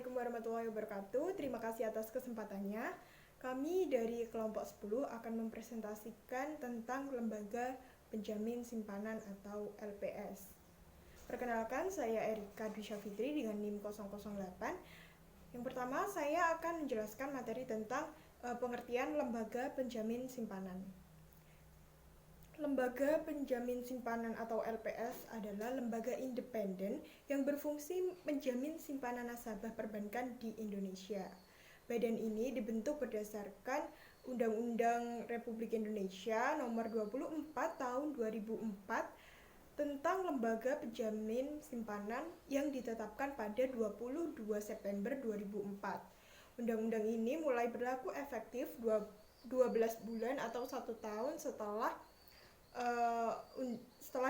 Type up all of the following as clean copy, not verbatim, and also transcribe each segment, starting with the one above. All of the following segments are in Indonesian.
Assalamualaikum warahmatullahi wabarakatuh. Terima kasih atas kesempatannya. Kami dari kelompok 10 akan mempresentasikan tentang Lembaga Penjamin Simpanan atau LPS. Perkenalkan, saya Erika Dwi Syafitri dengan NIM 008. Yang pertama, saya akan menjelaskan materi tentang pengertian Lembaga Penjamin Simpanan. Lembaga Penjamin Simpanan atau LPS adalah lembaga independen yang berfungsi menjamin simpanan nasabah perbankan di Indonesia. Badan ini dibentuk berdasarkan Undang-Undang Republik Indonesia Nomor 24 Tahun 2004 tentang Lembaga Penjamin Simpanan yang ditetapkan pada 22 September 2004. Undang-undang ini mulai berlaku efektif 12 bulan atau 1 tahun setelah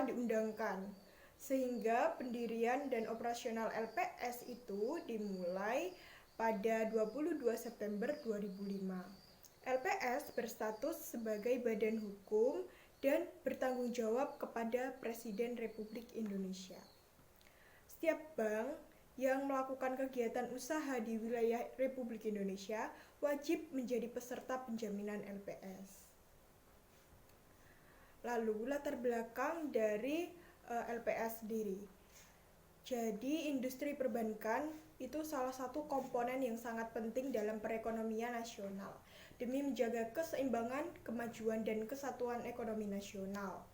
diundangkan, sehingga pendirian dan operasional LPS itu dimulai pada 22 September 2005. LPS berstatus sebagai badan hukum dan bertanggung jawab kepada Presiden Republik Indonesia. Setiap bank yang melakukan kegiatan usaha di wilayah Republik Indonesia wajib menjadi peserta penjaminan LPS. Lalu latar belakang dari LPS sendiri. Jadi industri perbankan itu salah satu komponen yang sangat penting dalam perekonomian nasional demi menjaga keseimbangan, kemajuan, dan kesatuan ekonomi nasional.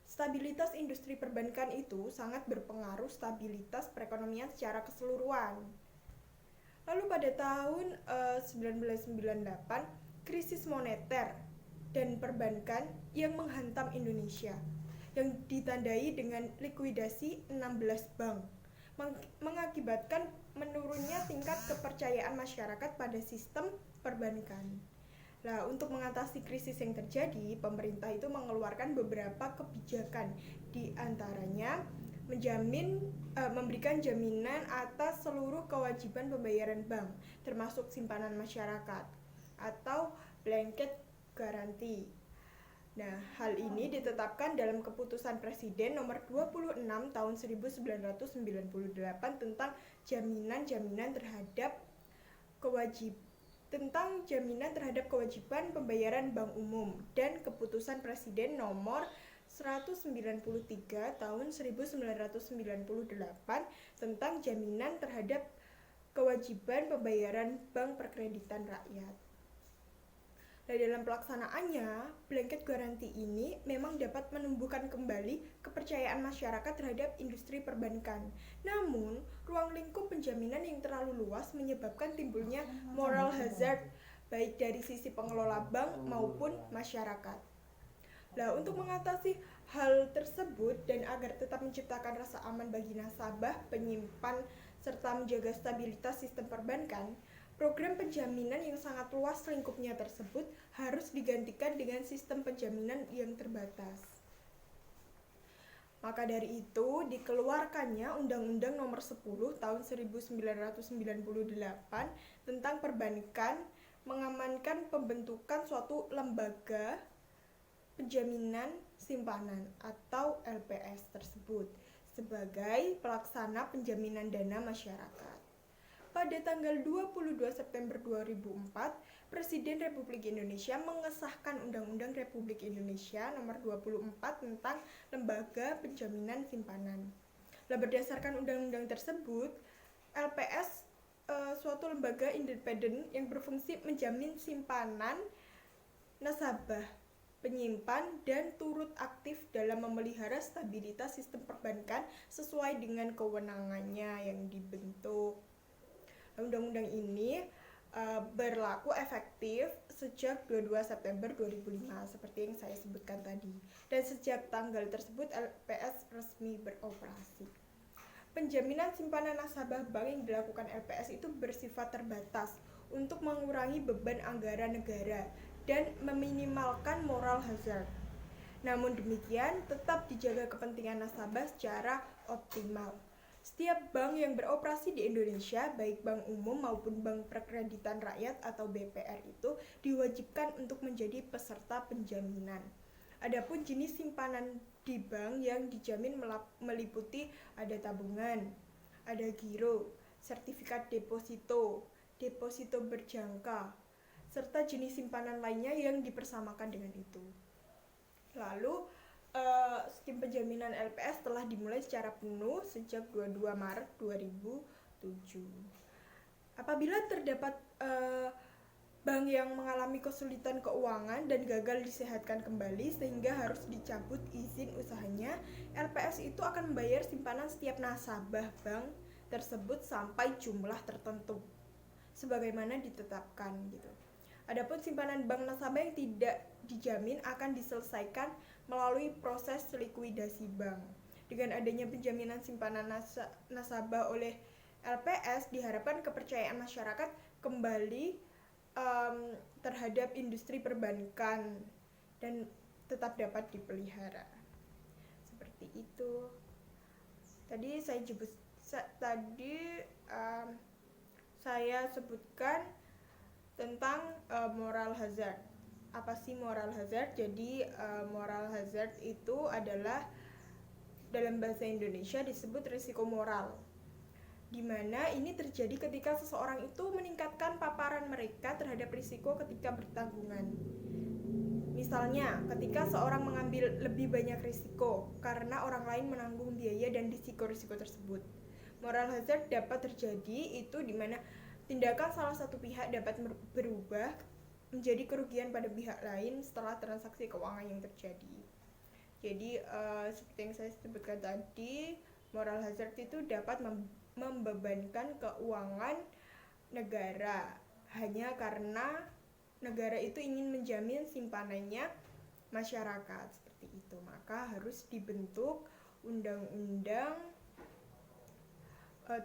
Stabilitas industri perbankan itu sangat berpengaruh stabilitas perekonomian secara keseluruhan. Lalu pada tahun 1998, krisis moneter dan perbankan yang menghantam Indonesia yang ditandai dengan likuidasi 16 bank mengakibatkan menurunnya tingkat kepercayaan masyarakat pada sistem perbankan. Nah, untuk mengatasi krisis yang terjadi, pemerintah itu mengeluarkan beberapa kebijakan, di antaranya memberikan jaminan atas seluruh kewajiban pembayaran bank, termasuk simpanan masyarakat atau blanket garanti. Nah, hal ini ditetapkan dalam keputusan Presiden nomor 26 tahun 1998 tentang jaminan terhadap kewajiban pembayaran bank umum dan keputusan Presiden nomor 193 tahun 1998 tentang jaminan terhadap kewajiban pembayaran bank perkreditan rakyat. Nah, dalam pelaksanaannya, blanket garanti ini memang dapat menumbuhkan kembali kepercayaan masyarakat terhadap industri perbankan. Namun, ruang lingkup penjaminan yang terlalu luas menyebabkan timbulnya moral hazard baik dari sisi pengelola bank maupun masyarakat. Nah, untuk mengatasi hal tersebut dan agar tetap menciptakan rasa aman bagi nasabah, penyimpan, serta menjaga stabilitas sistem perbankan, program penjaminan yang sangat luas lingkupnya tersebut harus digantikan dengan sistem penjaminan yang terbatas. Maka dari itu, dikeluarkannya Undang-Undang Nomor 10 Tahun 1998 tentang perbankan mengamankan pembentukan suatu lembaga penjaminan simpanan atau LPS tersebut sebagai pelaksana penjaminan dana masyarakat. Pada tanggal 22 September 2004, Presiden Republik Indonesia mengesahkan Undang-Undang Republik Indonesia Nomor 24 tentang Lembaga Penjaminan Simpanan. Nah, berdasarkan undang-undang tersebut, LPS suatu lembaga independen yang berfungsi menjamin simpanan nasabah, penyimpan, dan turut aktif dalam memelihara stabilitas sistem perbankan sesuai dengan kewenangannya yang dibentuk. Undang-undang ini berlaku efektif sejak 22 September 2005 seperti yang saya sebutkan tadi. Dan sejak tanggal tersebut LPS resmi beroperasi. Penjaminan simpanan nasabah bank yang dilakukan LPS itu bersifat terbatas untuk mengurangi beban anggaran negara dan meminimalkan moral hazard. Namun demikian, tetap dijaga kepentingan nasabah secara optimal. Setiap bank yang beroperasi di Indonesia, baik bank umum maupun bank perkreditan rakyat atau BPR itu diwajibkan untuk menjadi peserta penjaminan. Adapun jenis simpanan di bank yang dijamin meliputi ada tabungan, ada giro, sertifikat deposito, deposito berjangka, serta jenis simpanan lainnya yang dipersamakan dengan itu. Lalu, skema penjaminan LPS telah dimulai secara penuh sejak 22 Maret 2007. Apabila terdapat bank yang mengalami kesulitan keuangan dan gagal disehatkan kembali sehingga harus dicabut izin usahanya, LPS itu akan membayar simpanan setiap nasabah bank tersebut sampai jumlah tertentu sebagaimana ditetapkan gitu. Adapun simpanan bank nasabah yang tidak dijamin akan diselesaikan melalui proses likuidasi bank. Dengan adanya penjaminan simpanan nasabah oleh LPS, diharapkan kepercayaan masyarakat kembali terhadap industri perbankan dan tetap dapat dipelihara. Seperti itu. Tadi saya sebutkan tentang moral hazard. Apa sih moral hazard? Jadi moral hazard itu adalah dalam bahasa Indonesia disebut risiko moral, di mana ini terjadi ketika seseorang itu meningkatkan paparan mereka terhadap risiko ketika bertanggungan. Misalnya, ketika seorang mengambil lebih banyak risiko karena orang lain menanggung biaya dan risiko-risiko tersebut. Moral hazard dapat terjadi itu di mana tindakan salah satu pihak dapat berubah menjadi kerugian pada pihak lain setelah transaksi keuangan yang terjadi. Jadi seperti yang saya sebutkan tadi, moral hazard itu dapat membebankan keuangan negara hanya karena negara itu ingin menjamin simpanannya masyarakat, seperti itu. Maka harus dibentuk undang-undang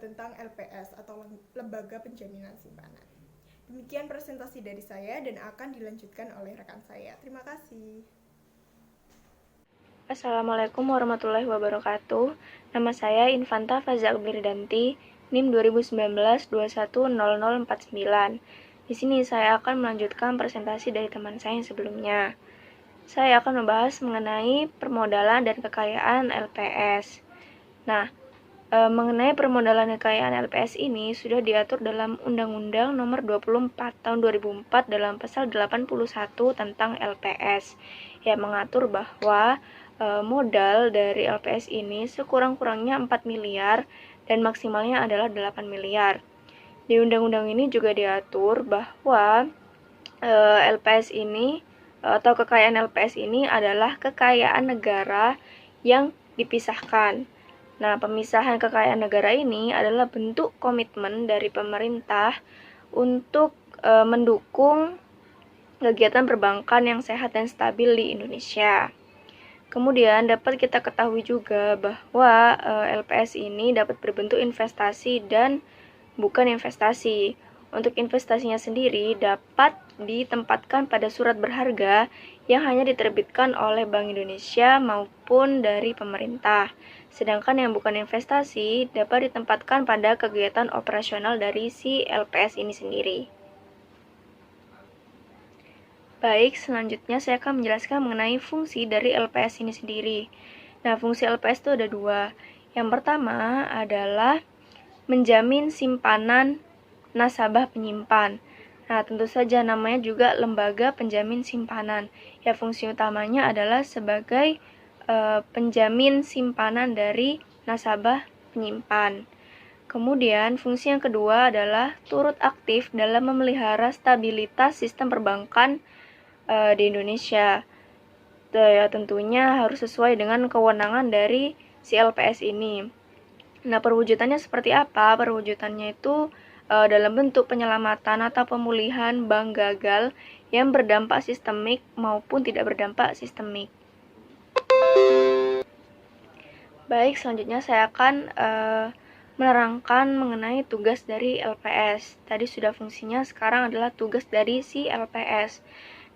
tentang LPS atau lembaga penjaminan simpanan. Demikian presentasi dari saya dan akan dilanjutkan oleh rekan saya. Terima kasih. Assalamualaikum warahmatullahi wabarakatuh. Nama saya Infanta Faza Agmirdanti, NIM 2019-210049. Di sini saya akan melanjutkan presentasi dari teman saya yang sebelumnya. Saya akan membahas mengenai permodalan dan kekayaan LPS. Nah, mengenai permodalan dan kekayaan LPS ini sudah diatur dalam Undang-Undang Nomor 24 Tahun 2004 dalam Pasal 81 tentang LPS yang mengatur bahwa modal dari LPS ini sekurang-kurangnya 4 miliar dan maksimalnya adalah 8 miliar. Di undang-undang ini juga diatur bahwa LPS ini atau kekayaan LPS ini adalah kekayaan negara yang dipisahkan. Nah, pemisahan kekayaan negara ini adalah bentuk komitmen dari pemerintah untuk mendukung kegiatan perbankan yang sehat dan stabil di Indonesia. Kemudian dapat kita ketahui juga bahwa LPS ini dapat berbentuk investasi dan bukan investasi. Untuk investasinya sendiri dapat ditempatkan pada surat berharga yang hanya diterbitkan oleh Bank Indonesia maupun dari pemerintah. Sedangkan yang bukan investasi dapat ditempatkan pada kegiatan operasional dari si LPS ini sendiri. Baik, selanjutnya saya akan menjelaskan mengenai fungsi dari LPS ini sendiri. Nah, fungsi LPS itu ada dua. Yang pertama adalah menjamin simpanan nasabah penyimpan. Nah, tentu saja namanya juga lembaga penjamin simpanan. Ya, fungsi utamanya adalah sebagai penjamin simpanan dari nasabah penyimpan. Kemudian, fungsi yang kedua adalah turut aktif dalam memelihara stabilitas sistem perbankan di Indonesia. Ya, tentunya harus sesuai dengan kewenangan dari si LPS ini. Nah, perwujudannya seperti apa? Perwujudannya itu dalam bentuk penyelamatan atau pemulihan bank gagal yang berdampak sistemik maupun tidak berdampak sistemik. Baik, selanjutnya saya akan menerangkan mengenai tugas dari LPS. Tadi sudah fungsinya, sekarang adalah tugas dari si LPS.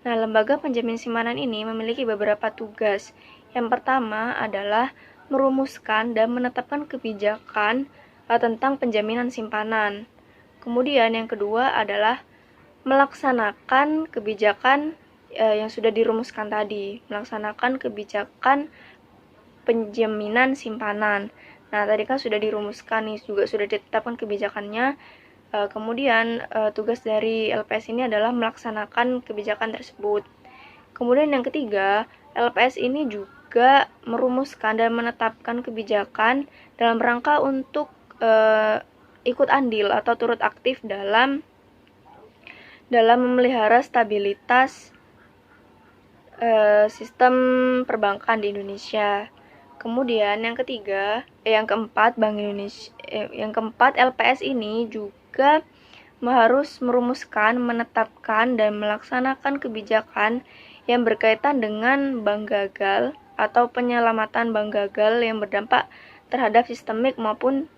Nah, lembaga penjamin simpanan ini memiliki beberapa tugas. Yang pertama adalah merumuskan dan menetapkan kebijakan tentang penjaminan simpanan. Kemudian yang kedua adalah melaksanakan kebijakan yang sudah dirumuskan tadi, melaksanakan kebijakan penjaminan simpanan. Nah, tadi kan sudah dirumuskan nih, juga sudah ditetapkan kebijakannya. Kemudian tugas dari LPS ini adalah melaksanakan kebijakan tersebut. Kemudian yang ketiga, LPS ini juga merumuskan dan menetapkan kebijakan dalam rangka untuk ikut andil atau turut aktif dalam memelihara stabilitas sistem perbankan di Indonesia. Kemudian yang keempat, LPS ini juga harus merumuskan, menetapkan, dan melaksanakan kebijakan yang berkaitan dengan bank gagal atau penyelamatan bank gagal yang berdampak terhadap sistemik maupun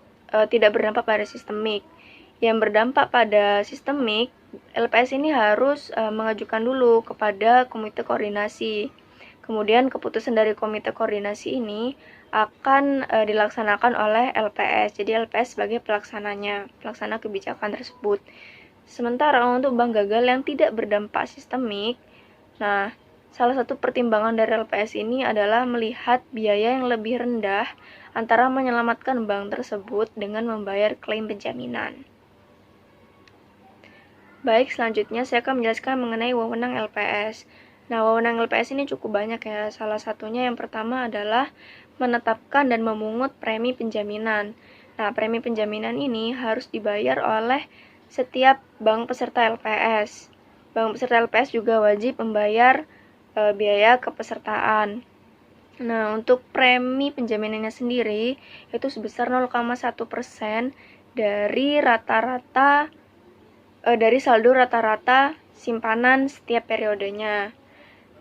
tidak berdampak pada sistemik. Yang berdampak pada sistemik, LPS ini harus mengajukan dulu kepada komite koordinasi. Kemudian keputusan dari komite koordinasi ini akan dilaksanakan oleh LPS. Jadi LPS sebagai pelaksana kebijakan tersebut. Sementara untuk bank gagal yang tidak berdampak sistemik, nah, salah satu pertimbangan dari LPS ini adalah melihat biaya yang lebih rendah antara menyelamatkan bank tersebut dengan membayar klaim penjaminan. Baik, selanjutnya saya akan menjelaskan mengenai wewenang LPS. Nah, wewenang LPS ini cukup banyak ya. Salah satunya yang pertama adalah menetapkan dan memungut premi penjaminan. Nah, premi penjaminan ini harus dibayar oleh setiap bank peserta LPS. Bank peserta LPS juga wajib membayar biaya kepesertaan. Nah, untuk premi penjaminannya sendiri itu sebesar 0,1% dari saldo rata-rata simpanan setiap periodenya.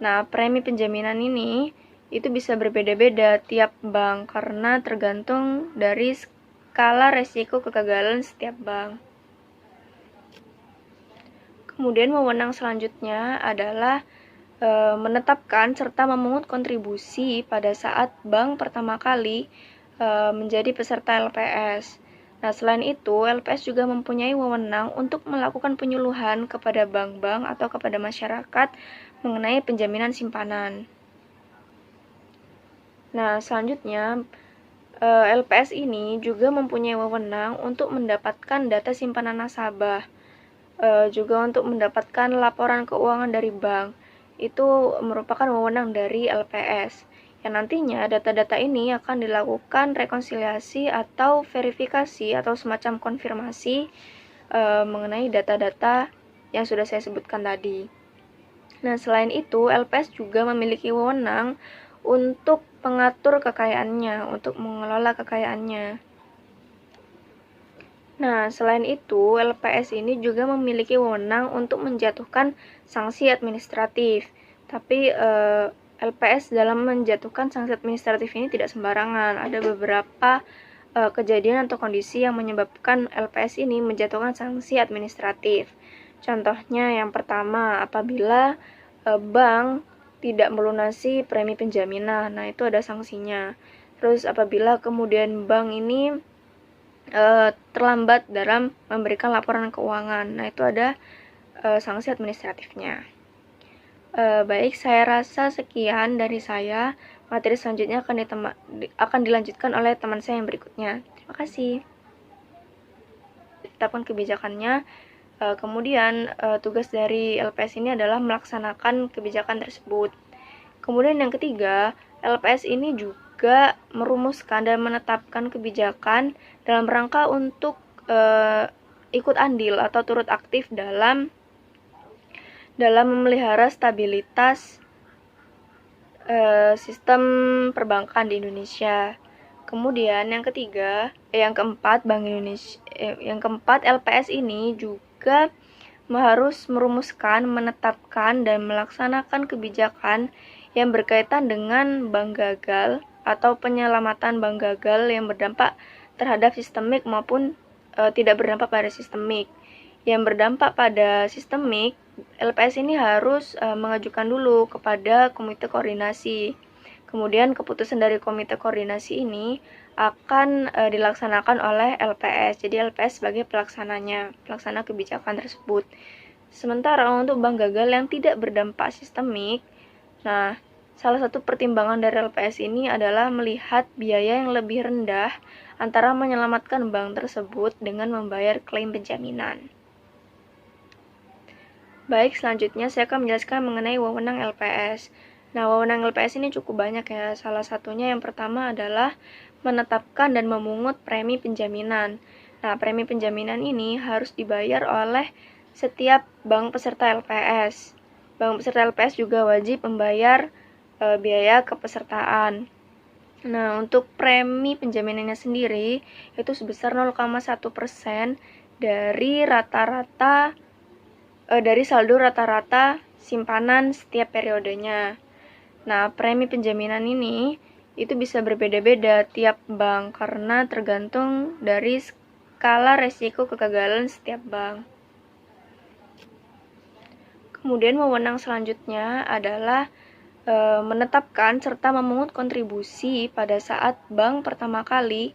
Nah, premi penjaminan ini itu bisa berbeda-beda tiap bank karena tergantung dari skala resiko kegagalan setiap bank. Kemudian wewenang selanjutnya adalah menetapkan serta memungut kontribusi pada saat bank pertama kali menjadi peserta LPS. Nah, selain itu, LPS juga mempunyai wewenang untuk melakukan penyuluhan kepada bank-bank atau kepada masyarakat mengenai penjaminan simpanan. Nah, selanjutnya, LPS ini juga mempunyai wewenang untuk mendapatkan data simpanan nasabah, juga untuk mendapatkan laporan keuangan dari bank. Itu merupakan wewenang dari LPS. Yang nantinya data-data ini akan dilakukan rekonsiliasi atau verifikasi atau semacam konfirmasi mengenai data-data yang sudah saya sebutkan tadi. Nah, selain itu, LPS juga memiliki wewenang untuk mengatur kekayaannya, untuk mengelola kekayaannya. Nah, selain itu, LPS ini juga memiliki wewenang untuk menjatuhkan sanksi administratif. Tapi LPS dalam menjatuhkan sanksi administratif ini tidak sembarangan. Ada beberapa kejadian atau kondisi yang menyebabkan LPS ini menjatuhkan sanksi administratif. Contohnya yang pertama, apabila bank tidak melunasi premi penjaminan, nah itu ada sanksinya. Terus apabila kemudian bank ini terlambat dalam memberikan laporan keuangan, nah itu ada sanksi administratifnya. Baik, saya rasa sekian dari saya. Materi selanjutnya akan dilanjutkan oleh teman saya yang berikutnya. Terima kasih. Tetapkan kebijakannya. Kemudian tugas dari LPS ini adalah melaksanakan kebijakan tersebut. Kemudian yang ketiga, LPS ini juga merumuskan dan menetapkan kebijakan dalam rangka untuk ikut andil atau turut aktif dalam memelihara stabilitas sistem perbankan di Indonesia. Kemudian yang keempat, LPS ini juga harus merumuskan, menetapkan, dan melaksanakan kebijakan yang berkaitan dengan bank gagal atau penyelamatan bank gagal yang berdampak terhadap sistemik maupun tidak berdampak pada sistemik. Yang berdampak pada sistemik, LPS ini harus mengajukan dulu kepada komite koordinasi. Kemudian keputusan dari komite koordinasi ini akan dilaksanakan oleh LPS. Jadi LPS sebagai pelaksana kebijakan tersebut. Sementara untuk bank gagal yang tidak berdampak sistemik, nah Salah satu pertimbangan dari LPS ini adalah melihat biaya yang lebih rendah antara menyelamatkan bank tersebut dengan membayar klaim penjaminan. Baik, selanjutnya saya akan menjelaskan mengenai wewenang LPS. Nah, wewenang LPS ini cukup banyak ya. Salah satunya yang pertama adalah menetapkan dan memungut premi penjaminan. Nah, premi penjaminan ini harus dibayar oleh setiap bank peserta LPS. Bank peserta LPS juga wajib membayar biaya kepesertaan. Nah, untuk premi penjaminannya sendiri itu sebesar 0,1% dari dari saldo rata-rata simpanan setiap periodenya. Nah, premi penjaminan ini itu bisa berbeda-beda tiap bank karena tergantung dari skala resiko kegagalan setiap bank. Kemudian wewenang selanjutnya adalah menetapkan serta memungut kontribusi pada saat bank pertama kali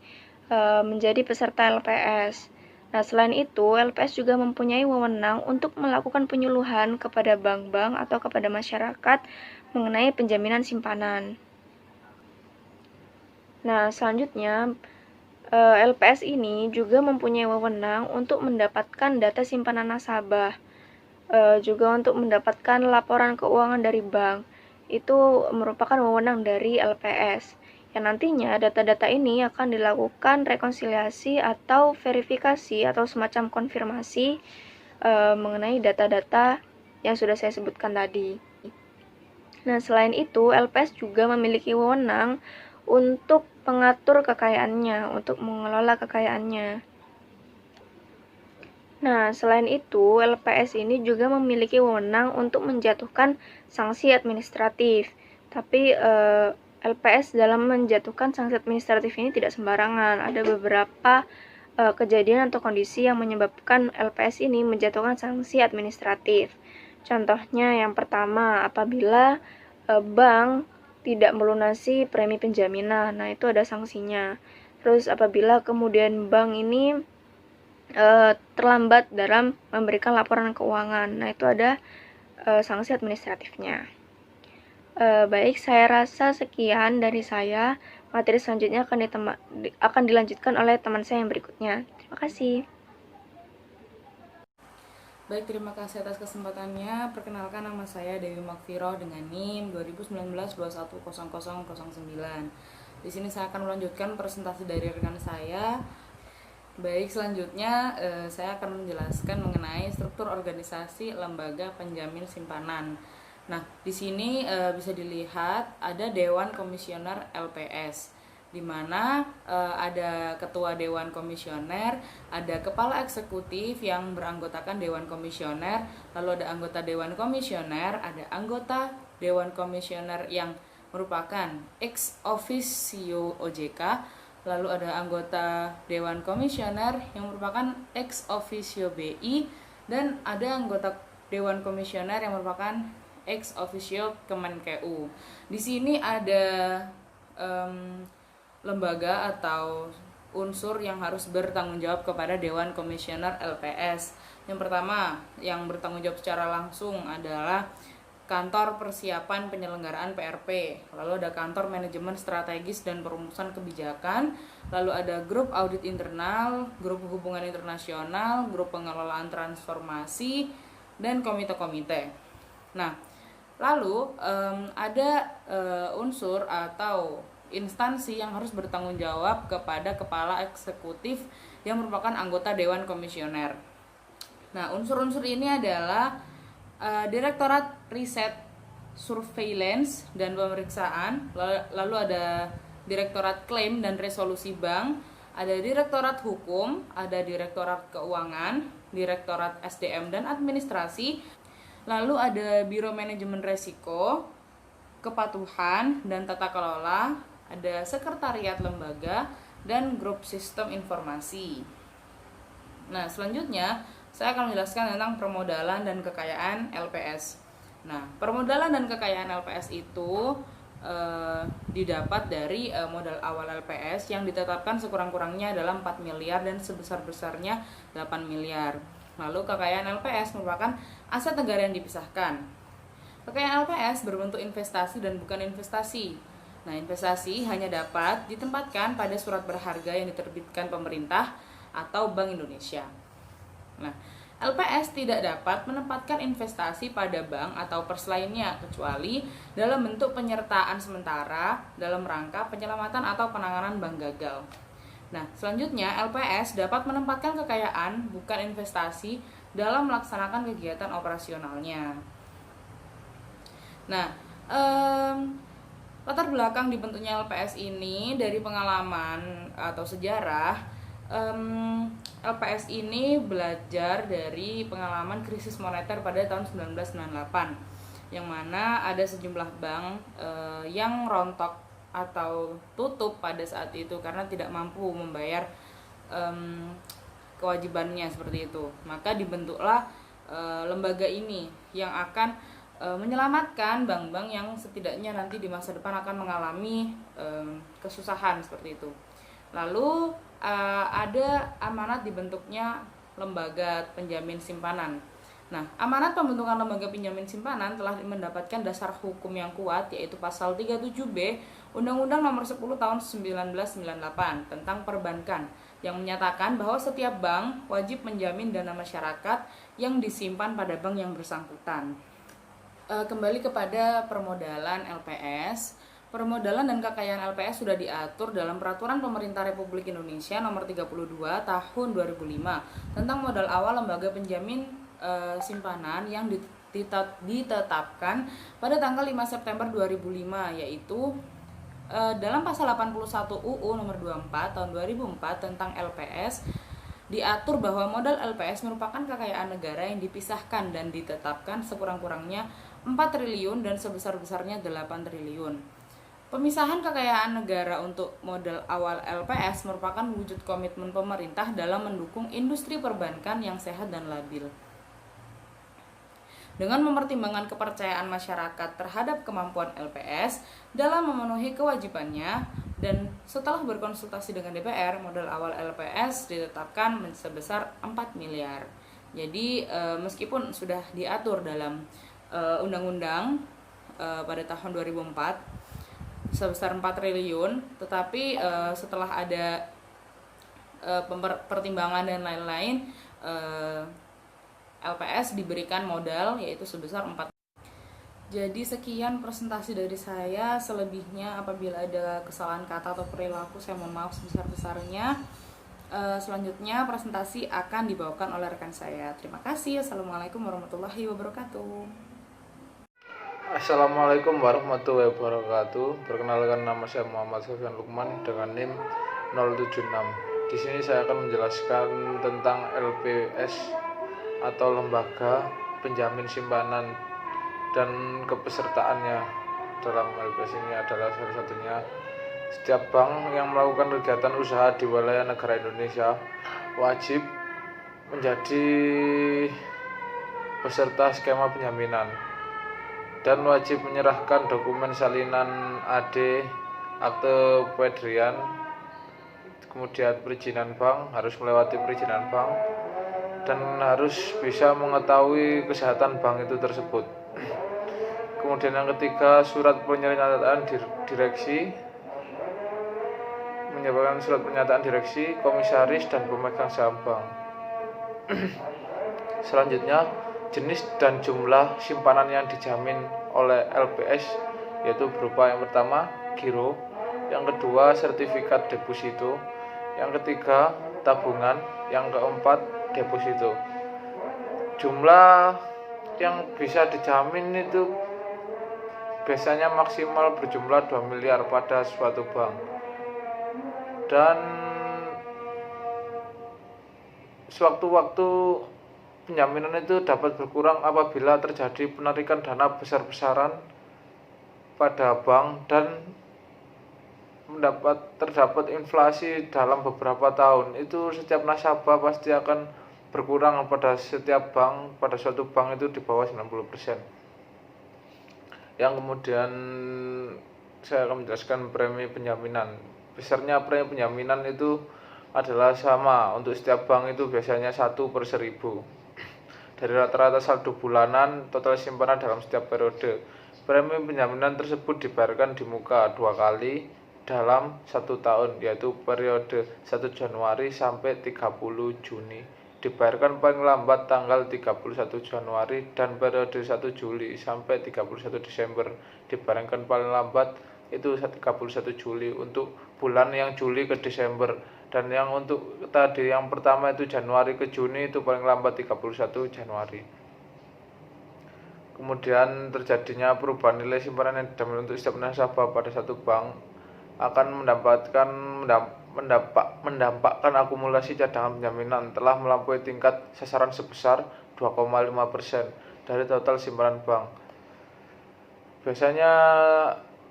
menjadi peserta LPS. Nah, selain itu, LPS juga mempunyai wewenang untuk melakukan penyuluhan kepada bank-bank atau kepada masyarakat mengenai penjaminan simpanan. Nah, selanjutnya, LPS ini juga mempunyai wewenang untuk mendapatkan data simpanan nasabah, juga untuk mendapatkan laporan keuangan dari bank. Itu merupakan wewenang dari LPS. Yang nantinya data-data ini akan dilakukan rekonsiliasi atau verifikasi atau semacam konfirmasi mengenai data-data yang sudah saya sebutkan tadi. Nah, selain itu, LPS juga memiliki wewenang untuk mengatur kekayaannya, untuk mengelola kekayaannya. Nah, selain itu, LPS ini juga memiliki wewenang untuk menjatuhkan sanksi administratif. Tapi LPS dalam menjatuhkan sanksi administratif ini tidak sembarangan. Ada beberapa kejadian atau kondisi yang menyebabkan LPS ini menjatuhkan sanksi administratif. Contohnya yang pertama, apabila bank tidak melunasi premi penjaminan, nah itu ada sanksinya. Terus apabila kemudian bank ini terlambat dalam memberikan laporan keuangan, nah itu ada sanksi administratifnya. Baik, saya rasa sekian dari saya. Materi selanjutnya akan dilanjutkan oleh teman saya yang berikutnya. Terima kasih. Baik, terima kasih atas kesempatannya. Perkenalkan, nama saya Dewi Makfiroh dengan NIM 2019-210009. Di sini saya akan melanjutkan presentasi dari rekan saya. Baik, selanjutnya saya akan menjelaskan mengenai struktur organisasi lembaga penjamin simpanan. Nah, di sini bisa dilihat ada Dewan Komisioner LPS, di mana ada ketua Dewan Komisioner, ada kepala eksekutif yang beranggotakan Dewan Komisioner, lalu ada anggota Dewan Komisioner, ada anggota Dewan Komisioner yang merupakan ex officio OJK, lalu ada anggota Dewan Komisioner yang merupakan ex officio BI, dan ada anggota Dewan Komisioner yang merupakan ex officio Kemenkeu. Di sini ada lembaga atau unsur yang harus bertanggung jawab kepada Dewan Komisioner LPS. Yang pertama, yang bertanggung jawab secara langsung adalah Kantor Persiapan Penyelenggaraan PRP, lalu ada Kantor Manajemen Strategis dan Perumusan Kebijakan, lalu ada Grup Audit Internal, Grup Hubungan Internasional, Grup Pengelolaan Transformasi, dan komite-komite. Nah, lalu ada unsur atau instansi yang harus bertanggung jawab kepada kepala eksekutif yang merupakan anggota Dewan Komisioner. Nah, unsur-unsur ini adalah Direktorat Riset, Surveillance dan Pemeriksaan, lalu ada Direktorat Klaim dan Resolusi Bank, ada Direktorat Hukum, ada Direktorat Keuangan, Direktorat SDM dan Administrasi, lalu ada Biro Manajemen Resiko, Kepatuhan dan Tata Kelola, ada Sekretariat Lembaga, dan Grup Sistem Informasi. Nah, selanjutnya saya akan menjelaskan tentang permodalan dan kekayaan LPS. Nah, permodalan dan kekayaan LPS itu didapat dari modal awal LPS yang ditetapkan sekurang-kurangnya adalah 4 miliar dan sebesar-besarnya 8 miliar. Lalu kekayaan LPS merupakan aset negara yang dipisahkan. Kekayaan LPS berbentuk investasi dan bukan investasi. Nah, investasi hanya dapat ditempatkan pada surat berharga yang diterbitkan pemerintah atau Bank Indonesia. Nah, LPS tidak dapat menempatkan investasi pada bank atau pers lainnya kecuali dalam bentuk penyertaan sementara dalam rangka penyelamatan atau penanganan bank gagal. Nah, selanjutnya LPS dapat menempatkan kekayaan bukan investasi dalam melaksanakan kegiatan operasionalnya. Nah, latar belakang dibentuknya LPS ini dari pengalaman atau sejarah. LPS ini belajar dari pengalaman krisis moneter pada tahun 1998, yang mana ada sejumlah bank yang rontok atau tutup pada saat itu karena tidak mampu membayar kewajibannya seperti itu. Maka dibentuklah lembaga ini yang akan menyelamatkan bank-bank yang setidaknya nanti di masa depan akan mengalami kesusahan seperti itu. Lalu ada amanat dibentuknya lembaga penjamin simpanan. Nah, amanat pembentukan lembaga penjamin simpanan telah mendapatkan dasar hukum yang kuat, yaitu pasal 37B Undang-Undang Nomor 10 Tahun 1998 tentang perbankan, yang menyatakan bahwa setiap bank wajib menjamin dana masyarakat yang disimpan pada bank yang bersangkutan. Kembali kepada permodalan LPS. Permodalan dan kekayaan LPS sudah diatur dalam Peraturan Pemerintah Republik Indonesia Nomor 32 Tahun 2005 tentang modal awal lembaga penjamin simpanan yang ditetapkan pada tanggal 5 September 2005, yaitu dalam pasal 81 UU Nomor 24 Tahun 2004 tentang LPS diatur bahwa modal LPS merupakan kekayaan negara yang dipisahkan dan ditetapkan sekurang-kurangnya 4 triliun dan sebesar-besarnya 8 triliun. Pemisahan kekayaan negara untuk modal awal LPS merupakan wujud komitmen pemerintah dalam mendukung industri perbankan yang sehat dan labil. Dengan mempertimbangkan kepercayaan masyarakat terhadap kemampuan LPS dalam memenuhi kewajibannya, dan setelah berkonsultasi dengan DPR, modal awal LPS ditetapkan sebesar 4 miliar. Jadi meskipun sudah diatur dalam undang-undang pada tahun 2004 sebesar 4 triliun, tetapi setelah ada pertimbangan dan lain-lain, LPS diberikan modal yaitu sebesar 4. Jadi sekian presentasi dari saya. Selebihnya apabila ada kesalahan kata atau perilaku, saya mohon maaf sebesar-besarnya. Selanjutnya presentasi akan dibawakan oleh rekan saya. Terima kasih. Assalamualaikum warahmatullahi wabarakatuh. Assalamualaikum warahmatullahi wabarakatuh. Perkenalkan, nama saya Muhammad Sofyan Lukman dengan NIM 076. Di sini saya akan menjelaskan tentang LPS atau lembaga penjamin simpanan dan kepesertaannya. Dalam LPS ini adalah salah satunya setiap bank yang melakukan kegiatan usaha di wilayah negara Indonesia wajib menjadi peserta skema penjaminan dan wajib menyerahkan dokumen salinan AD, akte pedrian, kemudian perizinan bank, harus melewati perizinan bank, dan harus bisa mengetahui kesehatan bank itu tersebut. Kemudian yang ketiga, surat pernyataan direksi, menyebarkan surat pernyataan direksi, komisaris, dan pemegang saham bank. Selanjutnya, jenis dan jumlah simpanan yang dijamin oleh LPS yaitu berupa yang pertama giro, yang kedua sertifikat deposito, yang ketiga tabungan, yang keempat deposito. Jumlah yang bisa dijamin itu biasanya maksimal berjumlah 2 miliar pada suatu bank, dan sewaktu-waktu penjaminan itu dapat berkurang apabila terjadi penarikan dana besar-besaran pada bank dan terdapat inflasi dalam beberapa tahun. Itu setiap nasabah pasti akan berkurang pada setiap bank, pada suatu bank itu di bawah 90%. Yang kemudian saya akan menjelaskan premi penjaminan. Besarnya premi penjaminan itu adalah sama untuk setiap bank, itu biasanya 1/1000. dari rata-rata saldo bulanan total simpanan dalam setiap periode. Premi penjaminan tersebut dibayarkan di muka 2 kali dalam 1 tahun, yaitu periode 1 Januari sampai 30 Juni. Dibayarkan paling lambat tanggal 31 Januari dan periode 1 Juli sampai 31 Desember. Dibayarkan paling lambat itu 31 Juli untuk bulan yang Juli ke Desember, dan yang untuk tadi yang pertama itu Januari ke Juni itu paling lambat 31 Januari. Kemudian terjadinya perubahan nilai simpanan yang dijamin untuk setiap nasabah pada satu bank akan mendampakkan akumulasi cadangan penjaminan telah melampaui tingkat sasaran sebesar 2,5% dari total simpanan bank. Biasanya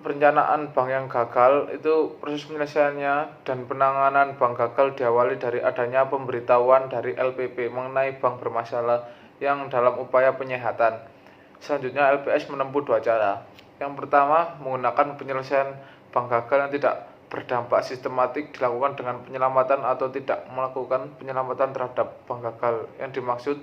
perencanaan bank yang gagal itu proses penyelesaiannya dan penanganan bank gagal diawali dari adanya pemberitahuan dari LPP mengenai bank bermasalah yang dalam upaya penyehatan. Selanjutnya LPS menempuh 2 cara. Yang pertama, menggunakan penyelesaian bank gagal yang tidak berdampak sistematik dilakukan dengan penyelamatan atau tidak melakukan penyelamatan terhadap bank gagal. Yang dimaksud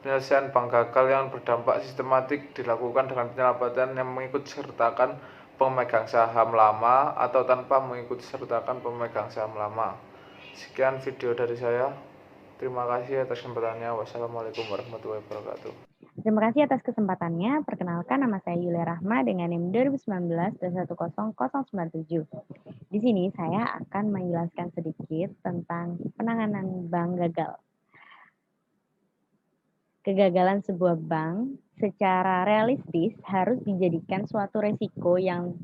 penyelesaian bank gagal yang berdampak sistematik dilakukan dengan penyelamatan yang mengikut sertakan pemegang saham lama atau tanpa mengikut sertakan pemegang saham lama. Sekian video dari saya. Terima kasih atas kesempatannya. Wassalamualaikum warahmatullahi wabarakatuh. Terima kasih atas kesempatannya. Perkenalkan, nama saya Yulia Rahma dengan NIM 2019-10097. Di sini saya akan menjelaskan sedikit tentang penanganan bank gagal. Kegagalan sebuah bank secara realistis harus dijadikan suatu resiko yang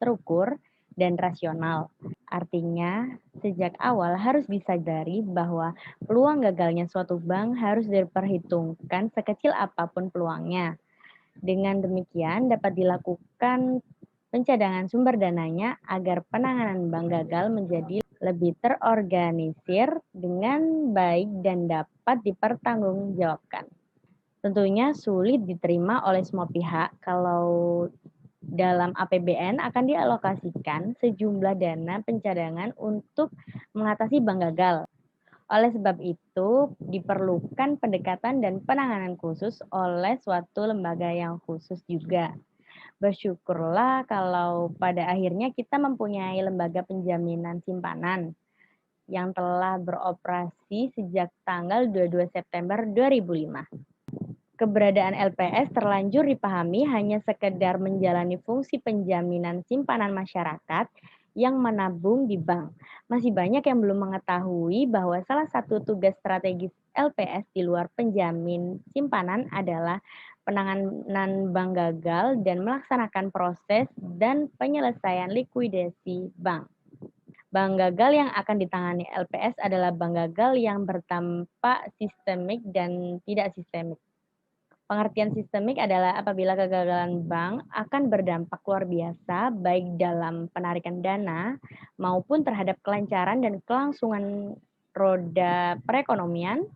terukur dan rasional. Artinya, sejak awal harus disadari bahwa peluang gagalnya suatu bank harus diperhitungkan sekecil apapun peluangnya. Dengan demikian dapat dilakukan pencadangan sumber dananya agar penanganan bank gagal menjadi lebih terorganisir dengan baik dan dapat dipertanggungjawabkan. Tentunya sulit diterima oleh semua pihak kalau dalam APBN akan dialokasikan sejumlah dana pencadangan untuk mengatasi bank gagal. Oleh sebab itu, diperlukan pendekatan dan penanganan khusus oleh suatu lembaga yang khusus juga. Bersyukurlah kalau pada akhirnya kita mempunyai lembaga penjaminan simpanan yang telah beroperasi sejak tanggal 22 September 2005. Keberadaan LPS terlanjur dipahami hanya sekedar menjalani fungsi penjaminan simpanan masyarakat yang menabung di bank. Masih banyak yang belum mengetahui bahwa salah satu tugas strategis LPS di luar penjamin simpanan adalah penanganan bank gagal dan melaksanakan proses dan penyelesaian likuidasi bank. Bank gagal yang akan ditangani LPS adalah bank gagal yang berdampak sistemik dan tidak sistemik. Pengertian sistemik adalah apabila kegagalan bank akan berdampak luar biasa baik dalam penarikan dana maupun terhadap kelancaran dan kelangsungan roda perekonomian.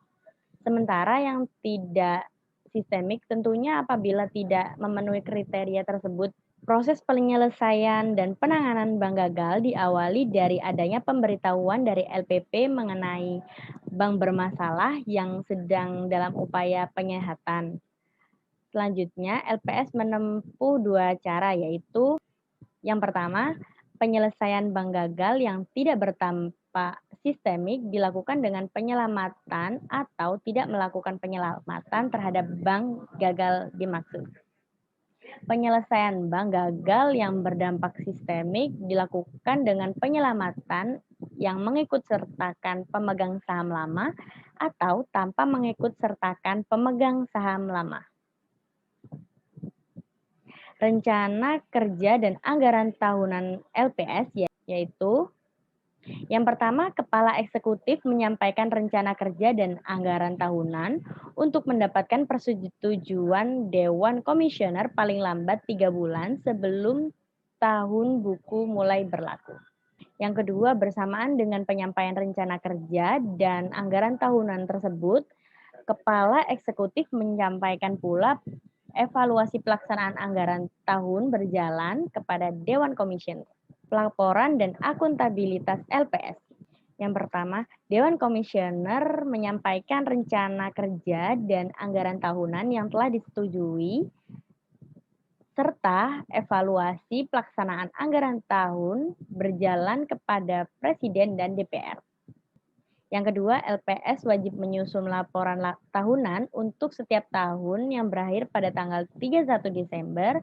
Sementara yang tidak sistemik tentunya apabila tidak memenuhi kriteria tersebut. Proses penyelesaian dan penanganan bank gagal diawali dari adanya pemberitahuan dari LPP mengenai bank bermasalah yang sedang dalam upaya penyehatan. Selanjutnya, LPS menempuh 2 cara, yaitu yang pertama, penyelesaian bank gagal yang tidak berdampak sistemik dilakukan dengan penyelamatan atau tidak melakukan penyelamatan terhadap bank gagal dimaksud. Penyelesaian bank gagal yang berdampak sistemik dilakukan dengan penyelamatan yang mengikut sertakan pemegang saham lama atau tanpa mengikut sertakan pemegang saham lama. Rencana kerja dan anggaran tahunan LPS yaitu yang pertama, Kepala Eksekutif menyampaikan rencana kerja dan anggaran tahunan untuk mendapatkan persetujuan Dewan Komisioner paling lambat 3 bulan sebelum tahun buku mulai berlaku. Yang kedua, bersamaan dengan penyampaian rencana kerja dan anggaran tahunan tersebut, Kepala Eksekutif menyampaikan pula evaluasi pelaksanaan anggaran tahun berjalan kepada Dewan Komisioner, pelaporan dan akuntabilitas LPS. Yang pertama, Dewan Komisioner menyampaikan rencana kerja dan anggaran tahunan yang telah disetujui serta evaluasi pelaksanaan anggaran tahun berjalan kepada Presiden dan DPR. Yang kedua, LPS wajib menyusun laporan tahunan untuk setiap tahun yang berakhir pada tanggal 31 Desember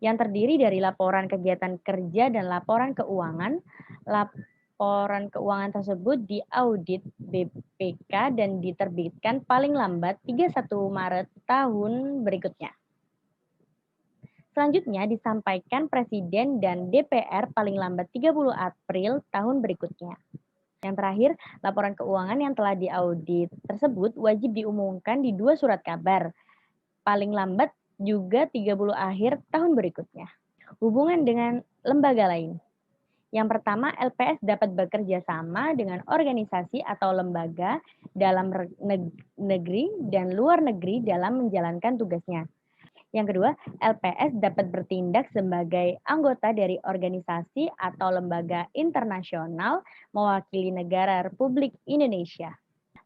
yang terdiri dari laporan kegiatan kerja dan laporan keuangan. Laporan keuangan tersebut diaudit BPK dan diterbitkan paling lambat 31 Maret tahun berikutnya. Selanjutnya disampaikan Presiden dan DPR paling lambat 30 April tahun berikutnya. Yang terakhir, laporan keuangan yang telah diaudit tersebut wajib diumumkan di 2 surat kabar, paling lambat juga 30 akhir tahun berikutnya. Hubungan dengan lembaga lain. Yang pertama, LPS dapat bekerja sama dengan organisasi atau lembaga dalam negeri dan luar negeri dalam menjalankan tugasnya. Yang kedua, LPS dapat bertindak sebagai anggota dari organisasi atau lembaga internasional mewakili negara Republik Indonesia.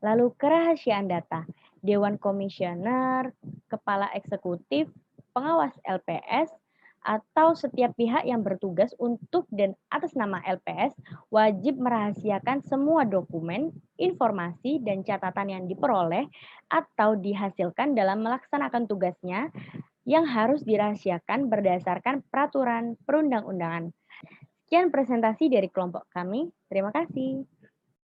Lalu kerahasiaan data, Dewan Komisioner, Kepala Eksekutif, Pengawas LPS, atau setiap pihak yang bertugas untuk dan atas nama LPS wajib merahasiakan semua dokumen, informasi, dan catatan yang diperoleh atau dihasilkan dalam melaksanakan tugasnya yang harus dirahasiakan berdasarkan peraturan perundang-undangan. Sekian presentasi dari kelompok kami. Terima kasih.